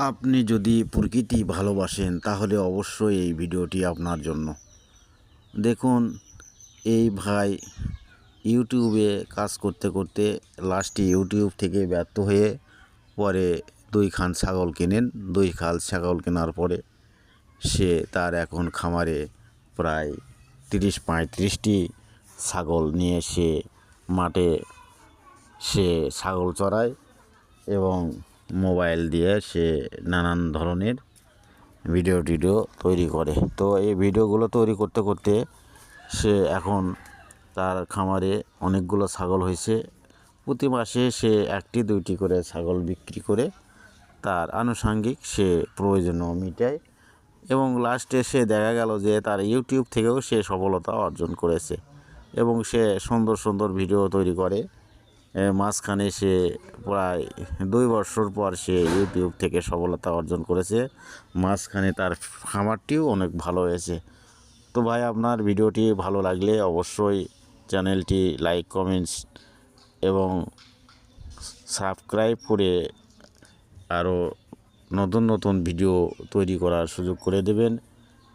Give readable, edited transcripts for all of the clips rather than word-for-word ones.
আপনি যদি প্রকৃতি ভালোবাসেন তাহলে অবশ্যই এই ভিডিওটি আপনার জন্য। দেখুন, এই ভাই ইউটিউবে কাজ করতে করতে লাস্টে ইউটিউব থেকে ব্যর্থ হয়ে পরে 2 খান ছাগল কেনেন। 2 খাল ছাগল কেনার পরে সে তার এখন খামারে প্রায় 30-35টি ছাগল নিয়ে সে মাঠে ছাগল চড়ায় এবং মোবাইল দিয়ে সে নানান ধরনের ভিডিও তৈরি করে। তো এই ভিডিওগুলো তৈরি করতে করতে সে এখন তার খামারে অনেকগুলো ছাগল হয়েছে। প্রতি মাসে সে 1টি-2টি করে ছাগল বিক্রি করে তার আনুষঙ্গিক সে প্রয়োজনও মেটায় এবং লাস্টে সে দেখা গেল যে তার ইউটিউব থেকেও সে সফলতা অর্জন করেছে এবং সে সুন্দর সুন্দর ভিডিও তৈরি করে। মাঝখানে সে প্রায় 2 বছর পর সে ইউটিউব থেকে সফলতা অর্জন করেছে। মাঝখানে তার খামারটিও অনেক ভালো হয়েছে। তো ভাই, আপনার ভিডিওটি ভালো লাগলে অবশ্যই চ্যানেলটি লাইক, কমেন্টস এবং সাবস্ক্রাইব করে আরও নতুন নতুন ভিডিও তৈরি করার সুযোগ করে দেবেন।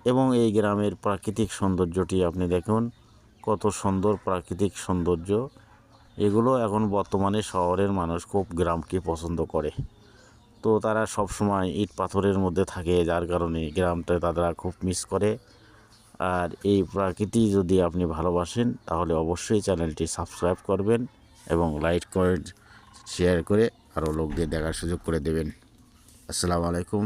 এবং এই গ্রামের প্রাকৃতিক সৌন্দর্যটি আপনি দেখুন, কত সুন্দর প্রাকৃতিক সৌন্দর্য। এগুলো এখন বর্তমানে শহরের মানুষ খুব গ্রামকে পছন্দ করে। তো তারা সব সময় ইট পাথরের মধ্যে থাকে, যার কারণে গ্রামটা তারা খুব মিস করে। আর এই প্রকৃতি যদি আপনি ভালোবাসেন তাহলে অবশ্যই চ্যানেলটি সাবস্ক্রাইব করবেন এবং লাইক, কমেন্ট, শেয়ার করে আরও লোকদের দেখার সুযোগ করে দেবেন। আসসালামু আলাইকুম।